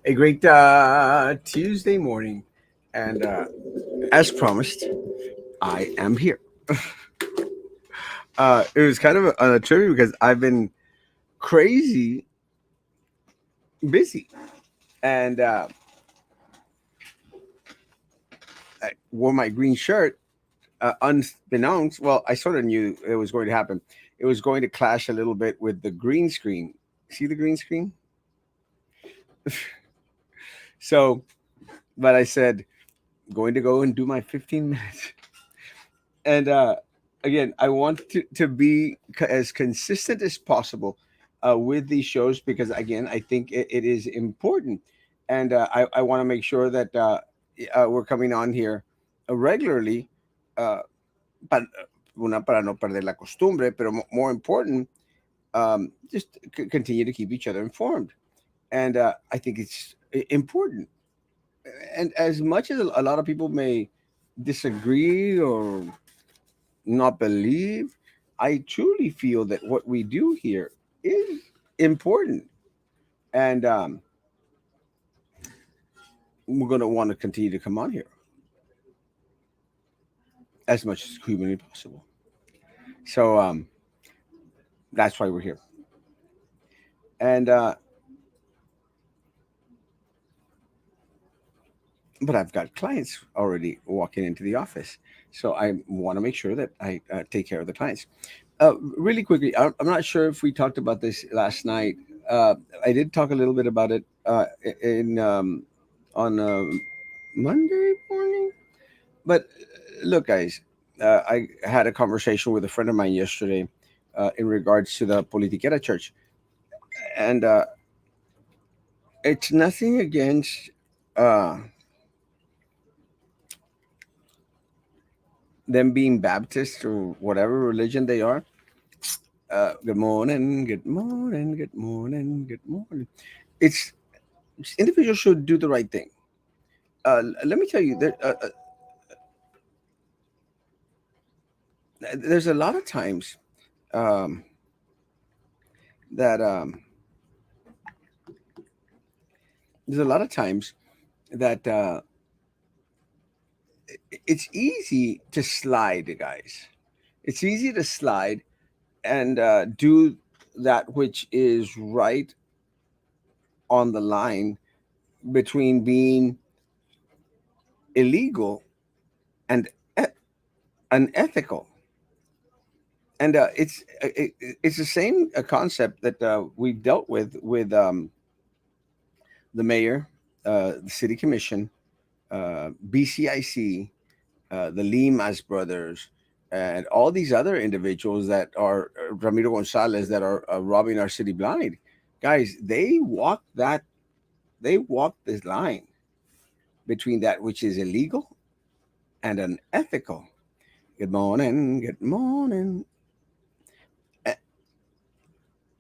A great Tuesday morning, and as promised, I am here. It was kind of a trivia because I've been crazy busy, and I wore my green shirt unbeknownst. Well, I sort of knew it was going to happen. It was going to clash a little bit with the green screen. See the green screen? So, but I said, going to go and do my 15 minutes. And again, I want to be as consistent as possible with these shows because again, I think it is important, and I want to make sure that we're coming on here regularly, uh, para, una para no perder la costumbre, pero more important, just continue to keep each other informed, and I think it's important. And as much as a lot of people may disagree or not believe, I truly feel that what we do here is important. And we're going to want to continue to come on here as much as humanly possible. So that's why we're here. And, but I've got clients already walking into the office. So I want to make sure that I take care of the clients. Really quickly, I'm not sure if we talked about this last night. Uh, I did talk a little bit about it in on Monday morning. But look, guys, I had a conversation with a friend of mine yesterday in regards to the Politiquera Church, and it's nothing against uh, them being Baptist or whatever religion they are. Good morning, good morning, good morning, good morning. It's individuals should do the right thing. Let me tell you, there's a lot of times um, that there's a lot of times that it's easy to slide, guys. It's easy to slide and do that which is right on the line between being illegal and e- unethical. And it's the same concept that we've dealt with the mayor, the city commission, BCIC, the Limas brothers, and all these other individuals that are Ramiro Gonzalez that are robbing our city blind. Guys, they walk this line between that which is illegal and unethical. Good morning, good morning. A-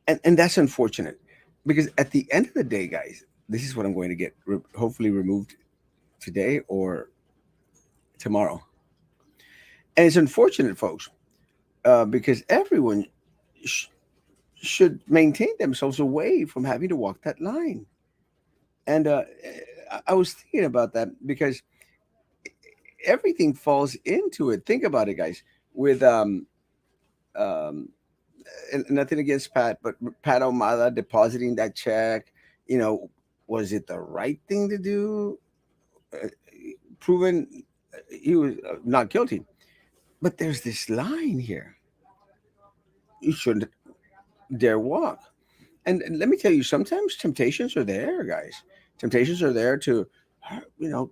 and that's unfortunate because at the end of the day, guys, this is what I'm going to get hopefully removed today or tomorrow. And it's unfortunate, folks, because everyone sh- should maintain themselves away from having to walk that line. And I was thinking about that because everything falls into it. Think about it, guys. With um, and nothing against Pat, but Pat Omada depositing that check, you know, was it the right thing to do? Uh, Proven he was not guilty. But there's this line here. You shouldn't dare walk. And let me tell you, sometimes temptations are there, guys. Temptations are there to, you know,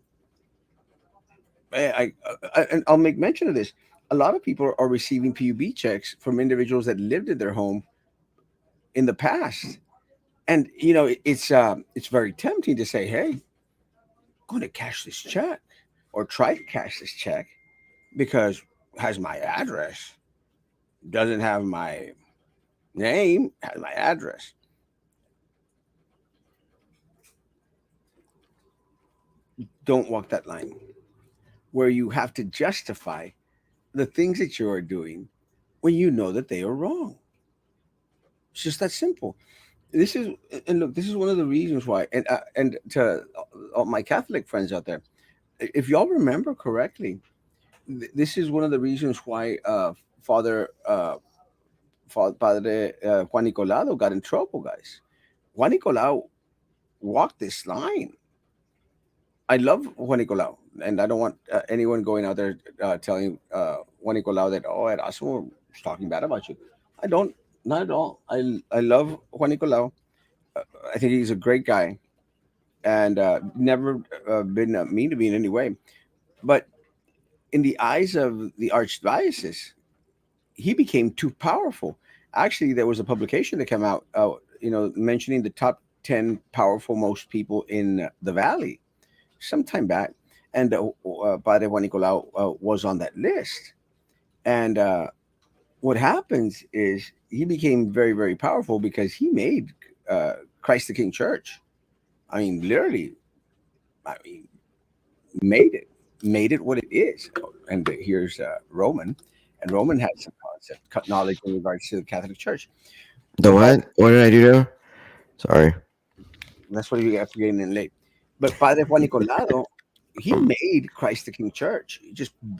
and I'll make mention of this. A lot of people are receiving PUB checks from individuals that lived in their home in the past, and you know it's very tempting to say, "Hey, I'm going to cash this check," or try to cash this check because it has my address, doesn't have my name, has my address. Don't walk that line where you have to justify the things that you are doing when you know that they are wrong. It's just that simple. this is and look, this is one of the reasons why, and to all my Catholic friends out there, if y'all remember correctly, this is one of the reasons why Father Padre Juan Nicolado got in trouble, guys. Juan Nicolao walked this line. I love Juan Nicolao, and I don't want anyone going out there telling Juan Nicolao that, oh, Erasmo is talking bad about you. I don't, not at all. I love Juan Nicolao. I think he's a great guy, and never been mean to me in any way. But in the eyes of the archdiocese, he became too powerful. Actually, there was a publication that came out, mentioning the top 10 powerful most people in the valley some time back, and Padre Juan Nicolau was on that list. And what happens is he became very, very powerful because he made Christ the King Church. I mean, literally, I mean, made it, made it what it is. And here's Roman, and Roman had some knowledge in regards to the Catholic Church. The But what? What did I do there? Sorry. that's what you get for getting in late. But Padre Juan Nicolado, he made Christ the King Church.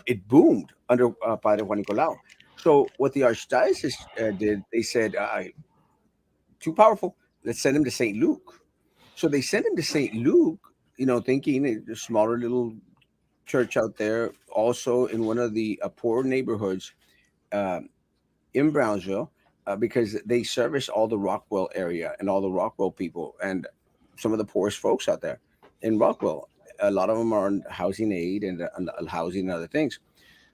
It boomed under Padre Juan Nicolao. So what the archdiocese did, they said, too powerful. Let's send him to St. Luke. So they sent him to St. Luke, thinking a smaller little church out there, also in one of the poor neighborhoods uh, in Brownsville, because they service all the Rockwell area and all the Rockwell people and some of the poorest folks out there in Rockwell. A lot of them are on housing aid and housing and other things.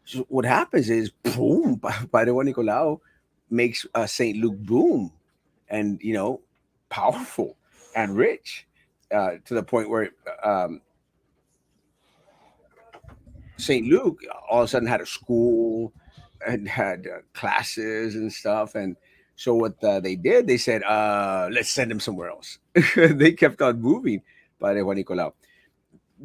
So what happens is, boom, Padre Juan Nicolau makes St. Luke boom, and powerful and rich, to the point where St. Luke all of a sudden had a school and had classes and stuff. And so what they did, they said, let's send him somewhere else. They kept on moving by Juan Nicolau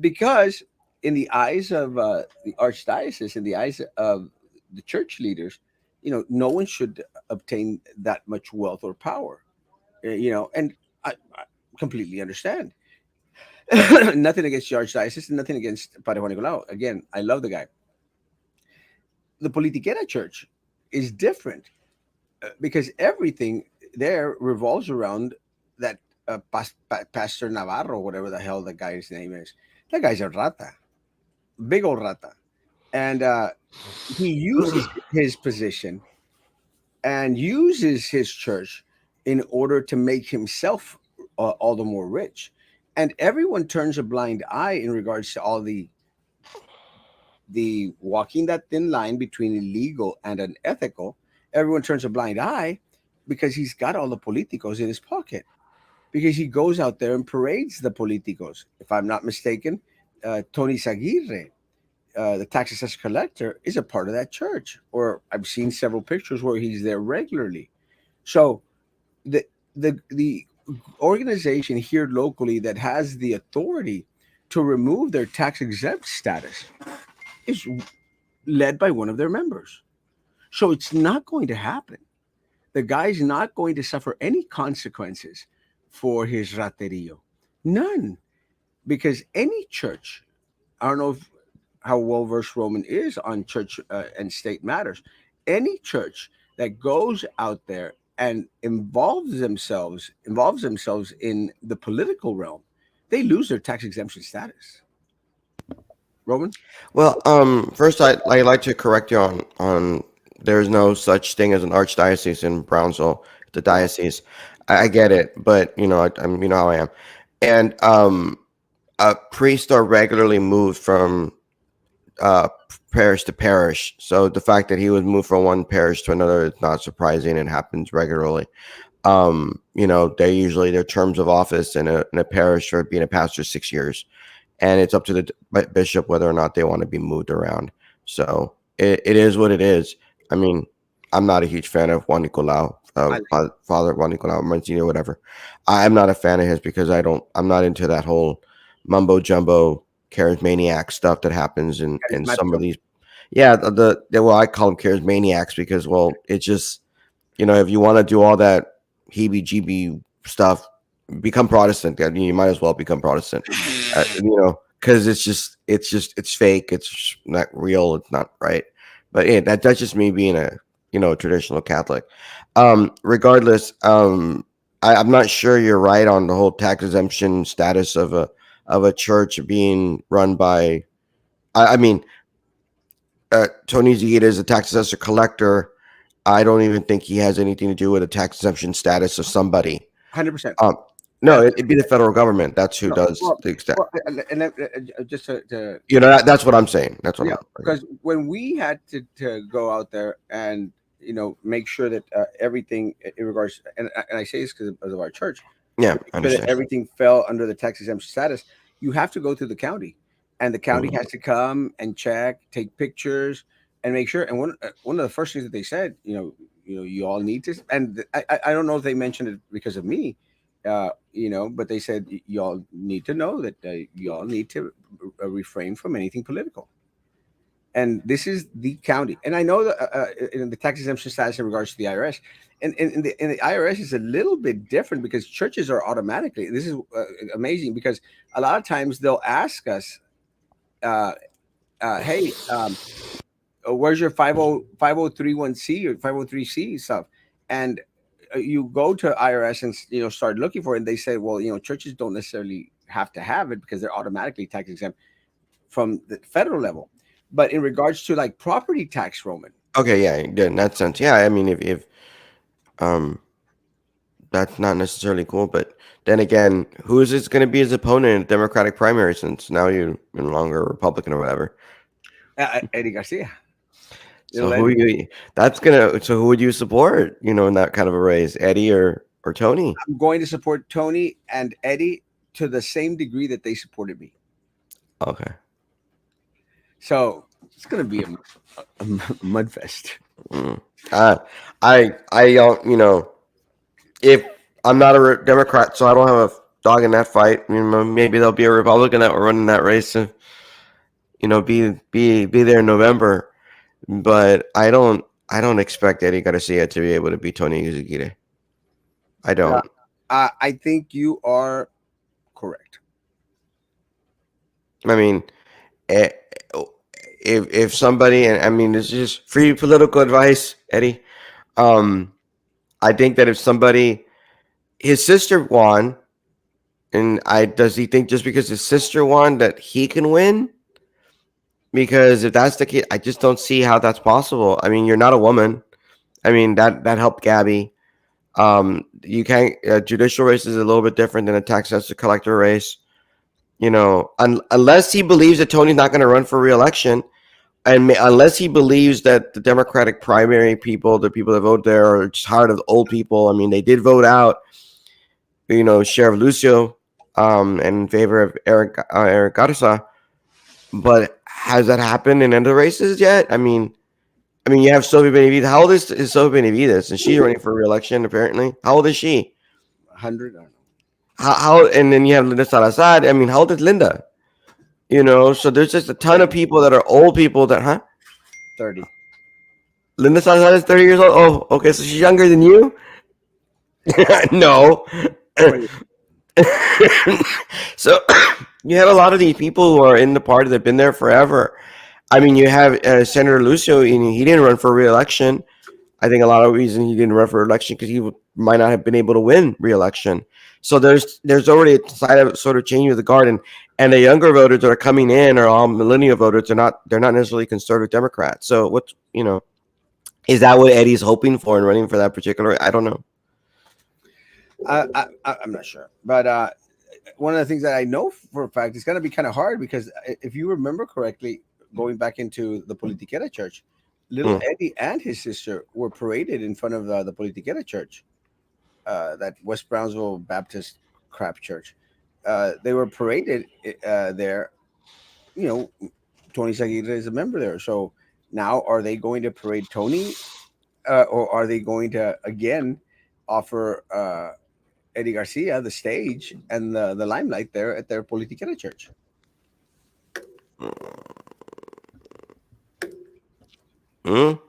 because in the eyes of the archdiocese, in the eyes of the church leaders, no one should obtain that much wealth or power. And I completely understand. Nothing against the archdiocese and nothing against Padre Juan Nicolau. Again, I love the guy. The Politiquera Church is different because everything there revolves around that Pastor Navarro, whatever the hell the guy's name is. That guy's a rata, big old rata. And he uses his position and uses his church in order to make himself all the more rich. And everyone turns a blind eye in regards to all the walking that thin line between illegal and unethical. Everyone turns a blind eye because he's got all the politicos in his pocket. Because he goes out there and parades the politicos. If I'm not mistaken, Tony Saguirre, the tax assessor collector, is a part of that church. Or I've seen several pictures where he's there regularly. So the the organization here locally that has the authority to remove their tax exempt status is led by one of their members. So it's not going to happen. The guy's not going to suffer any consequences for his raterio. None. Because any church, I don't know how well versed Roman is on church and state matters, any church that goes out there and involves themselves in the political realm, they lose their tax exemption status. Roman? Well, first I'd like to correct you on there's no such thing as an archdiocese in Brownsville, the Wow. diocese. I get it, but I'm how I am, and priests are regularly moved from uh parish to parish. So the fact that he was moved from one parish to another is not surprising. It happens regularly. They usually their terms of office in a parish for being a pastor is 6 years, and it's up to the bishop whether or not they want to be moved around. So it is what it is. I mean, I'm not a huge fan of Juan Nicolau, I like Father Juan Nicolau Mancini, whatever. I'm not a fan of his because I'm not into that whole mumbo jumbo charismaniac stuff that happens in some of charismático. these. Yeah, well, I call them charismaniacs because, well, it's just if you want to do all that heebie-jeebie stuff, become Protestant. I mean, you might as well become Protestant. Because it's fake. It's not real. It's not right. But yeah, that's just me being a traditional Catholic. Regardless, I'm not sure you're right on the whole tax exemption status of a church being run by. I mean, Tony Zita is a tax assessor collector. I don't even think he has anything to do with a tax exemption status of somebody. 100%. Um, no, And it'd be the federal government. That's who no, does well, the extent. just to That's what I'm saying. That's what yeah, I'm. because when we had to go out there and make sure that everything in regards, and I say this because of our church, Yeah, to I make sure that understand. everything fell under the tax exemption status, you have to go through the county, and the county Mm. has to come and check, take pictures, and make sure. And one of the first things that they said, you all need to, and I don't know if they mentioned it because of me, but they said y'all need to know that y'all need to refrain from anything political, and this is the county. And I know that in the tax exemption status in regards to the IRS, and in the IRS is a little bit different because churches are automatically. This is amazing because a lot of times they'll ask us, uh, "Hey, where's your 5031C or 503C stuff?" And you go to IRS and start looking for it, and they say, "Well, churches don't necessarily have to have it because they're automatically tax exempt from the federal level." But in regards to like property tax, Roman, Okay, yeah, in that sense, yeah. I mean, if um, that's not necessarily cool, but then again, who is this going to be his opponent in the Democratic primary? Since now you're no longer a Republican or whatever. Eddie Garcia, So little who Eddie. you? That's gonna. So who would you support? In that kind of a race, Eddie or Tony? I'm going to support Tony and Eddie to the same degree that they supported me. Okay. So it's going to be a mud fest. Mm. Uh, I don't. If I'm not a Democrat, so I don't have a dog in that fight. Maybe there'll be a Republican that will run in that race and be there in November. But I don't expect Eddie Garcia to be able to beat Tony Yuzugita. I Yeah, don't. I think you are correct. I mean, eh, if somebody, and I mean, this is just free political advice, Eddie. Um, I think that if somebody, his sister won, and does he think just because his sister won that he can win? Because if that's the case, I just don't see how that's possible. I mean, you're not a woman. I mean, that helped Gabby. You can't. Judicial race is a little bit different than a tax assessor collector race. Unless he believes that Tony's not going to run for reelection, and unless he believes that the Democratic primary people, the people that vote there, are just tired of old people. I mean, they did vote out, Sheriff Lucio, in favor of Eric Garza. But has that happened in other races yet? I mean, you have Sophie Benavides. How old is Sophie Benavides? And she's running for reelection, apparently. How old is she? 100, I don't know, And then you have Linda Salazar. I mean, how old is Linda? So there's just a ton of 30, people that are old people that, huh? 30. Linda Salazar is 30 years old. Oh, okay. So she's younger than you? No. 20. So you have a lot of these people who are in the party that have been there forever. I mean, you have Senator Lucio, and he didn't run for reelection. I think a lot of the reason he didn't run for election because he might not have been able to win re-election. So there's already a side of sort of changing of the guard, and the younger voters that are coming in are all millennial voters. They're not necessarily conservative Democrats. So is that what Eddie's hoping for in running for that particular? I don't know. I'm not sure, but one of the things that I know for a fact is going to be kind of hard because if you remember correctly, going back into the Politiquera church, little Mm. Eddie and his sister were paraded in front of the Politiquera church, that West Brownsville Baptist crap church. They were paraded there. You know, Tony Saguirre is a member there. So now, are they going to parade Tony, or are they going to again offer Eddie Garcia the stage and the limelight there at their Politiquera church? Mm.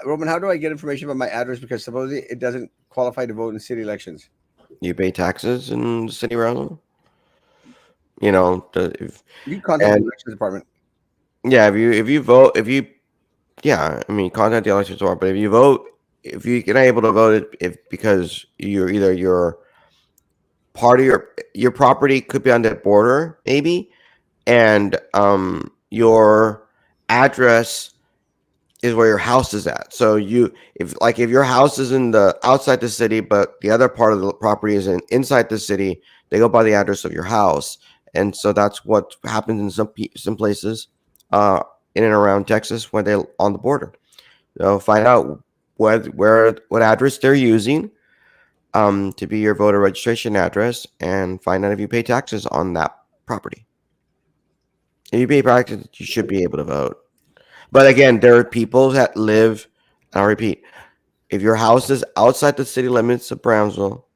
Roman, how do I get information about my address? Because supposedly it doesn't. qualify to vote in city elections? You pay taxes in the city around. You know, You contact the and elections department. yeah, if you vote, if you yeah, I mean, contact the election store. But if you vote, if you're not able to vote, if because you're either your part of your property could be on the border, maybe, and your address is where your house is at. So if your house is in the outside the city, but the other part of the property is inside the city, they go by the address of your house, and so that's what happens in some places, uh, in and around Texas when they on the border. So find out what address they're using, to be your voter registration address, and find out if you pay taxes on that property. If you pay taxes, you should be able to vote. But again, there are people that live. I'll repeat: if your house is outside the city limits of Brownsville,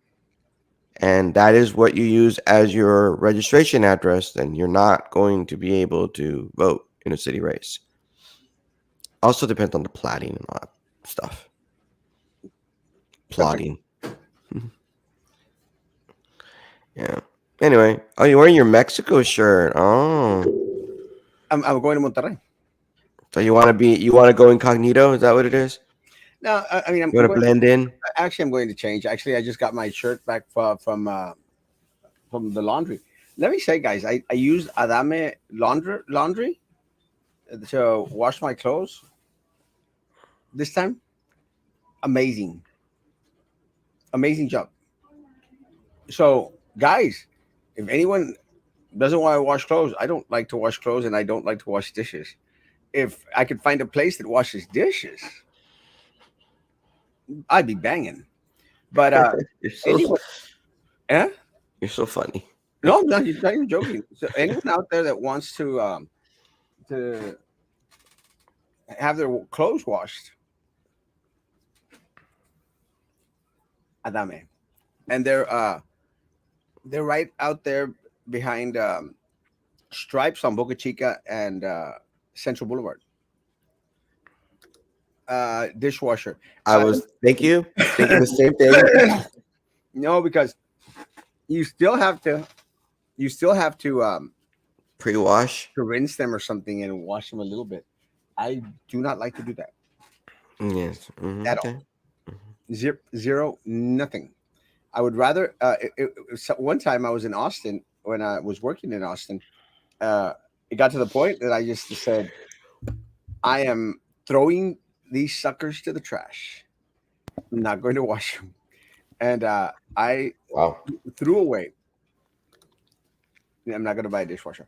and that is what you use as your registration address, then you're not going to be able to vote in a city race. Also depends on the plotting and all that stuff. Perfect. Plotting. Yeah. Anyway, oh, you're wearing your Mexico shirt. Oh, I'm going to Monterrey. so you want to go incognito? Is that what it is? No, I mean You I'm want to going. blend in? Actually, I'm going to change. Actually, I just got my shirt back from the laundry. Let me say, guys, I used Adame laundry to wash my clothes this time. Amazing, amazing job. So, guys, if anyone doesn't want to wash clothes, I don't like to wash clothes, and I don't like to wash dishes. If I could find a place that washes dishes, I'd be banging. But you're so anyone, eh? you're so funny. No, I'm not even joking. So anyone out there that wants to have their clothes washed, Adame, and they're right out there behind Stripes on Boca Chica and Central Boulevard. Dishwasher. I was thank you thinking the same thing. No, because you still have to you still have Pre-wash. to rinse them or something and wash them a little bit. I do not like to do that Yes. at all. Okay. Zero, nothing. I would rather. One time I was in Austin when I was working in Austin. Uh, it got to the point that I just said, I am throwing these suckers to the trash. I'm not going to wash them. And I Wow. threw away. I'm not going to buy a dishwasher.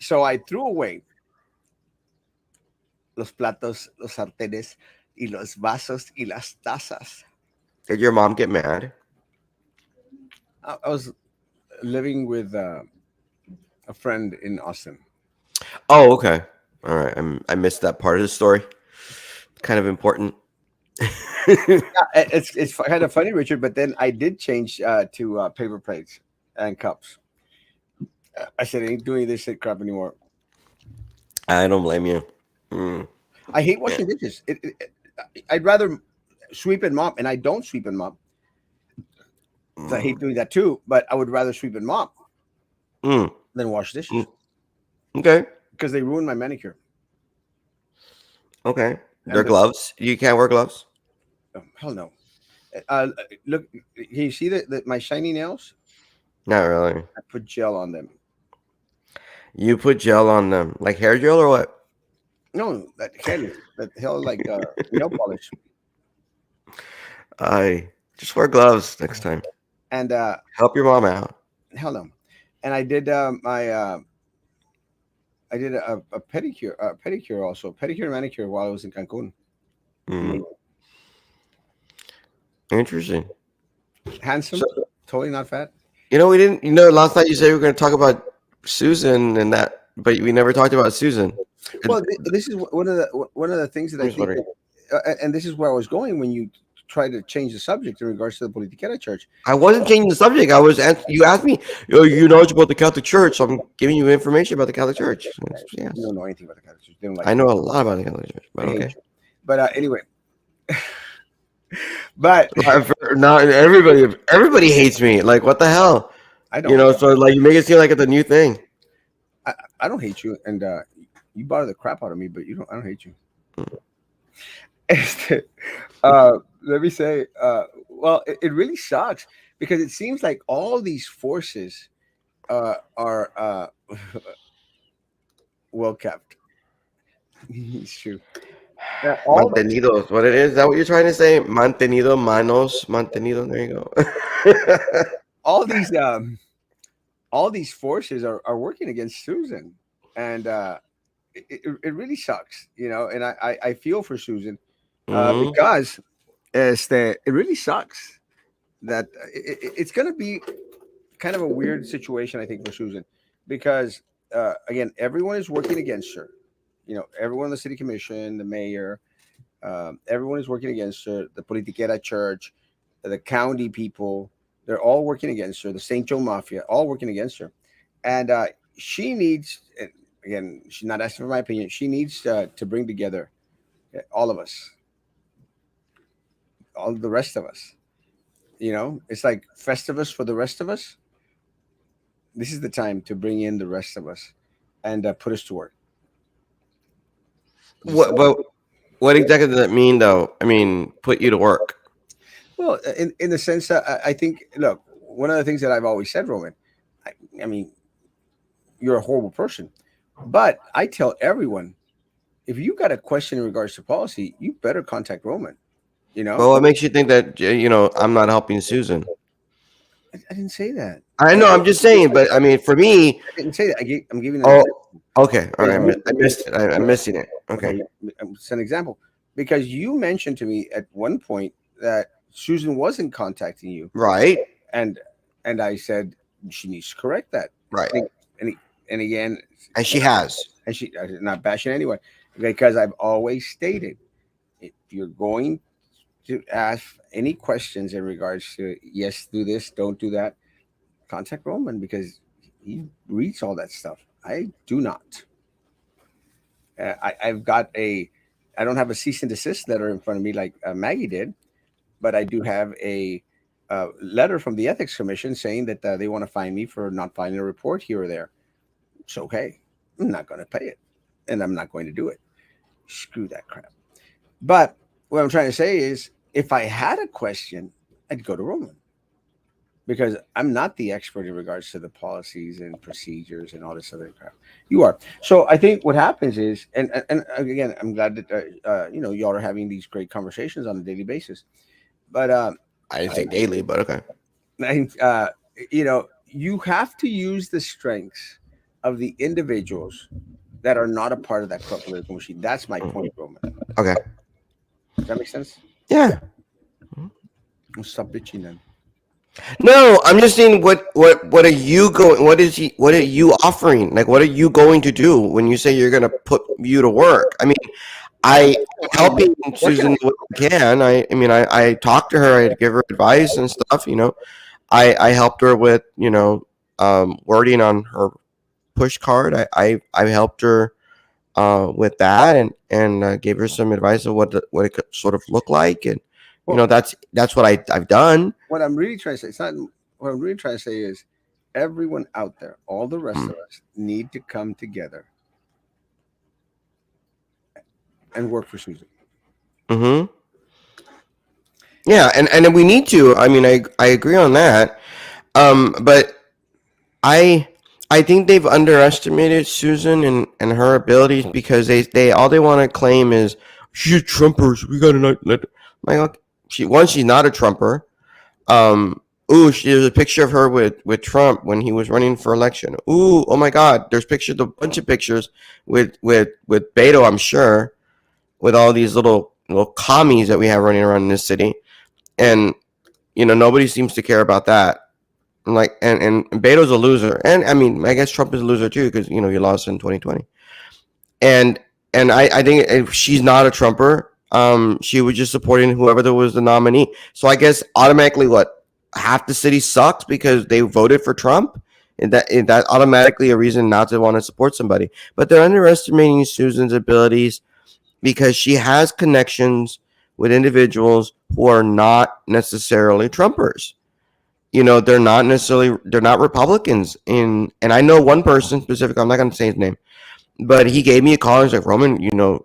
So I threw away los platos, los sartenes, y los vasos, y las tazas. Did your mom get mad? I was living with a friend in Austin. Oh, okay. All right. I missed that part of the story. Kind of important. It's kind of funny, Richard. But then I did change to paper plates and cups. I said, I ain't doing this shit crap anymore. I don't blame you. Mm, I hate yeah. washing dishes. I'd rather sweep and mop, and I don't sweep and mop. So I hate doing that too. But I would rather sweep and mop Mm, than wash dishes mm. Okay. because they ruin my manicure. Okay. Their And gloves. You can't wear gloves. hell no. Look, can you see my shiny nails? Not really. I put gel on them. You put gel on them, like hair gel or what? No, that hell like nail polish. I just wear gloves next time. And Help your mom out. hell no. And I did my I did a pedicure also, pedicure and manicure while I was in Cancun. Mm, interesting. Handsome, So, totally not fat. we didn't. Last night you said we were going to talk about Susan and that, but we never talked about Susan. Well, this is one of the things that I'm I just think, wondering. and this is where I was going when you try to change the subject in regards to the Politiquera Church. I wasn't changing the subject. You asked me, you know about the Catholic Church, so I'm giving you information about the Catholic Church. You Yes, don't know anything about the Catholic Church. They don't like I you. know a lot about the Catholic Church, They but hate okay. you. But anyway, But Not everybody hates me. Like what the hell? I You don't. know, so like you make it seem like it's a new thing. I don't hate you, and you bother the crap out of me, but you don't. I don't hate you. Este, let me say, well, it really sucks because it seems like all these forces are well kept. It's true. All Mantenidos. What it is? Is that what you're trying to say? Mantenido, manos, mantenido. There you go. all these all these forces are working against Susan, and it really sucks, you know. And I feel for Susan hmm because it really sucks that it's going to be kind of a weird situation, I think, for Susan, because again, everyone is working against her. You know, everyone in the city commission, the mayor, everyone is working against her. The Politiquera Church, the county people, they're all working against her. The St. Joe Mafia, all working against her, and she needs. Again, she's not asking for my opinion. She needs to bring together all of us, all the rest of us. You know, it's like Festivus for the rest of us. This is the time to bring in the rest of us and put us to work. Just What? But what exactly does that mean, though? I mean, put you to work. well, in the sense that I think, look, one of the things that I've always said, Roman, I mean, you're a horrible person, but I tell everyone, if you got a question in regards to policy, you better contact Roman. You know, Well, what makes you think that I'm not helping Susan? I didn't say that. I know. I'm just saying, but I mean, for me, I didn't say that. I'm giving an oh, example. okay, all Because right. I missed it. I'm missing it. Okay, okay, it's an example because you mentioned to me at one point that Susan wasn't contacting you, right, and I said she needs to correct that. right, And and, and again, and she has. and she I'm not bashing anyone because I've always stated if you're going to ask any questions in regards to yes, do this, don't do that, contact Roman because he reads all that stuff. I do not. I've got a. I don't have a cease and desist letter in front of me like Maggie did, but I do have a letter from the ethics commission saying that they want to fine me for not filing a report here or there. It's okay. I'm not going to pay it, and I'm not going to do it. Screw that crap. But what I'm trying to say is, if I had a question, I'd go to Roman because I'm not the expert in regards to the policies and procedures and all this other crap. You are. So I think what happens is, and again, I'm glad that you know y'all are having these great conversations on a daily basis. But I didn't say daily, but okay. I, you know, you have to use the strengths of the individuals that are not a part of that corrupt political machine. That's my point, Roman. Okay. Does that make sense? Yeah. Stop bitching then. No, I'm just saying what are you going what are you offering? Like what are you going to do when you say you're gonna put you to work? I mean, I helping What can Susan the way I can. I mean I talked to her, I give her advice and stuff. I helped her with, wording on her push card. I helped her with that and gave her some advice of what it could sort of look like and well, that's what I've done. what I'm really trying to say, it's not what I'm really trying to say is everyone out there, all the rest of us need to come together and work for Susan. Mm-hmm. Yeah, and then we need to. I mean, I agree on that. But I I think they've underestimated Susan and her abilities because they all they want to claim is she's a Trumper. So we gotta not let. Like, okay, she's not a Trumper. Um. Ooh, there's a picture of her with Trump when he was running for election. Ooh, oh my God, there's pictures, a bunch of pictures with Beto. I'm sure with all these little commies that we have running around in this city, and nobody seems to care about that. Like and Beto's a loser, and I mean I guess Trump is a loser too because he lost in 2020. And I think if she's not a Trumper, she was just supporting whoever there was the nominee. So I guess automatically, what, half the city sucks because they voted for Trump, and that automatically a reason not to want to support somebody. But they're underestimating Susan's abilities because she has connections with individuals who are not necessarily Trumpers. They're not Republicans. And I know one person specific. I'm not going to say his name, but he gave me a call and he's like, Roman,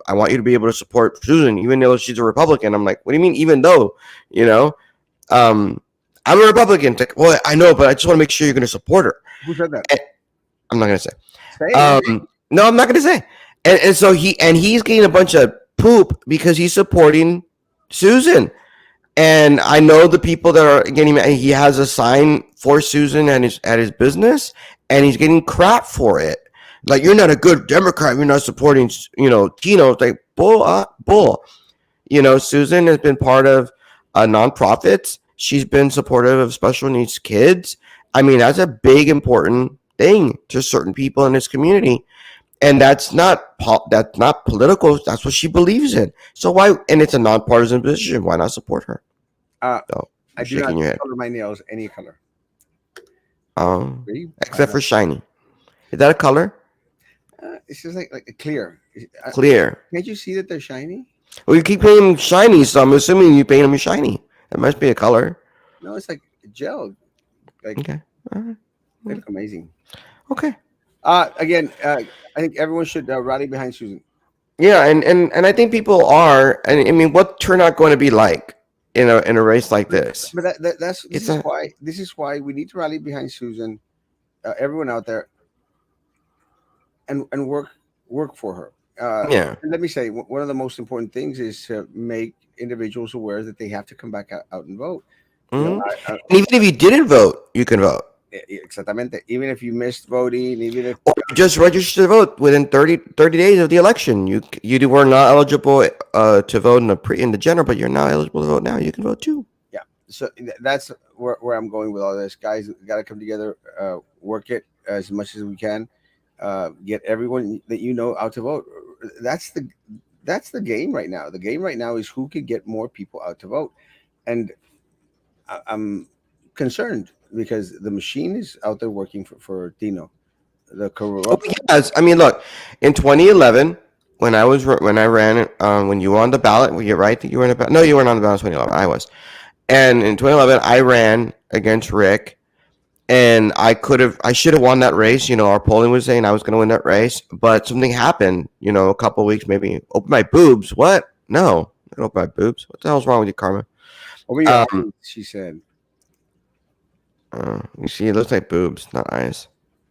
I want you to be able to support Susan, even though she's a Republican. I'm like, what do you mean, even though? You know, um, I'm a Republican. It's like, well, I know, but I just want to make sure you're going to support her. Who said that? And I'm not going to say. Say. No, I'm not going to say. And so he's getting a bunch of poop because he's supporting Susan. And I know the people that are getting mad. He has a sign for Susan at his business, and he's getting crap for it. Like, you're not a good Democrat. You're not supporting, Tino. It's like, bull. Susan has been part of nonprofits. She's been supportive of special needs kids. I mean, that's a big, important thing to certain people in this community. And that's not political. That's what she believes in. So why? And it's a nonpartisan position. Why not support her? Uh, So I you're do not shaking your head. color my nails any color. Really? Except for shiny. Is that a color? It's just like a clear. Clear. Can't you see that they're shiny? Well, you keep painting them shiny, so I'm assuming you paint them shiny. That must be a color. No, it's like gel. Like Okay. All right. they look amazing. Okay. Again, I think everyone should rally behind Susan. Yeah, and I think people are. And I mean, what turnout going to be like in a race like this? But this It's is a why we need to rally behind Susan. Everyone out there, and work for her. yeah. And let me say, one of the most important things is to make individuals aware that they have to come back out and vote. You know, Mhm. And even if you didn't vote, you can vote. exactamente. Even if you missed voting, even if Or you just register to vote within 30 days of the election. Were not eligible to vote in the general, but you're now eligible to vote now. You can vote too. yeah. So that's where I'm going with all this, guys. Got to come together, work it as much as we can, get everyone that out to vote. That's the game right now. The game right now is who could get more people out to vote, and I'm concerned because the machine is out there working for Dino. The Oh corrupt. yes, I mean, look, in 2011, when I ran, when you were on the ballot, were you right that you were in the ballot? No, you weren't on the ballot in 2011. I was, and in 2011, I ran against Rick, and I should have won that race. Our polling was saying I was going to win that race, but something happened. A couple of weeks, maybe. Open my boobs. What? No, I don't open my boobs. What the hell's wrong with you, Karma? Over your Um, eyes, she said. you see, it looks like boobs, not eyes.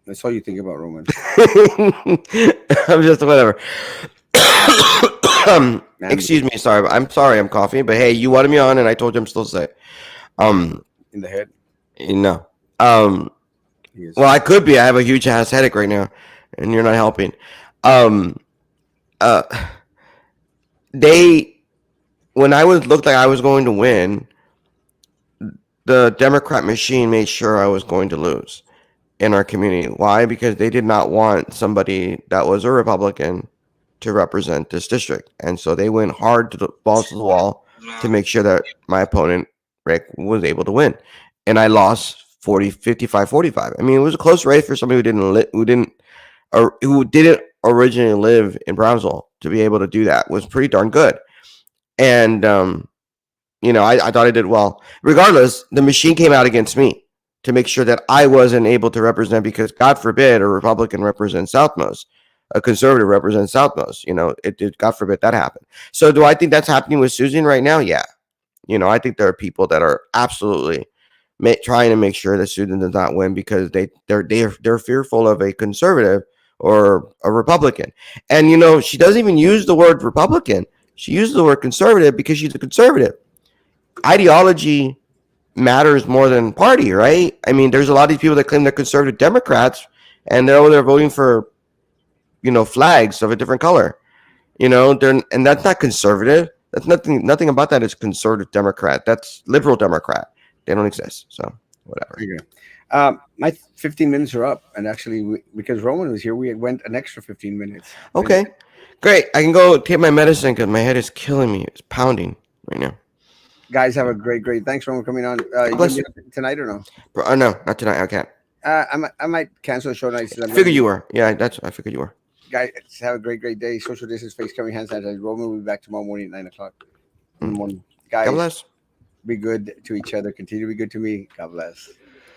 That's all you think about, Roman. I'm just whatever. Man, Excuse me, sorry. I'm sorry, I'm coughing, but hey, you wanted me on, and I told you I'm still sick. Um, in the head. no. Um, He is. well, I could be. I have a huge ass headache right now, and you're not helping. Um, uh, they when I was looked like I was going to win, the Democrat machine made sure I was going to lose in our community. Why? Because they did not want somebody that was a Republican to represent this district. And so they went hard to the balls to the wall to make sure that my opponent, Rick, was able to win. And I lost 45. I mean, it was a close race for somebody who didn't originally live in Brownsville. To be able to do that was pretty darn good. And I thought I did well. Regardless, the machine came out against me to make sure that I wasn't able to represent, because God forbid a Republican represents Southmost, a conservative represents Southmost. It did. God forbid that happen. So do I think that's happening with Susan right now? Yeah. I think there are people that are absolutely trying to make sure that Susan does not win because they're fearful of a conservative or a Republican. And she doesn't even use the word Republican. She uses the word conservative because she's a conservative. Ideology matters more than party, right? I mean, there's a lot of these people that claim they're conservative Democrats, and they're over there voting for, flags of a different color. And that's not conservative. That's nothing about that is conservative Democrat. That's liberal Democrat. They don't exist. So whatever. Okay. My 15 minutes are up, and actually, because Roman was here, we went an extra 15 minutes. Okay, great. I can go take my medicine because my head is killing me. It's pounding right now. Guys, have a great. Thanks, Roman, for coming on. You Bless gonna be up tonight or no? No, not tonight. I can't. I might cancel the show tonight. I figured you were. Yeah, I figured you were. Guys, have a great day. Social distance, face covering, hand sanitizer. Roman will be back tomorrow morning at 9 o'clock in the morning. God Guys, bless. Be good to each other. Continue to be good to me. God bless.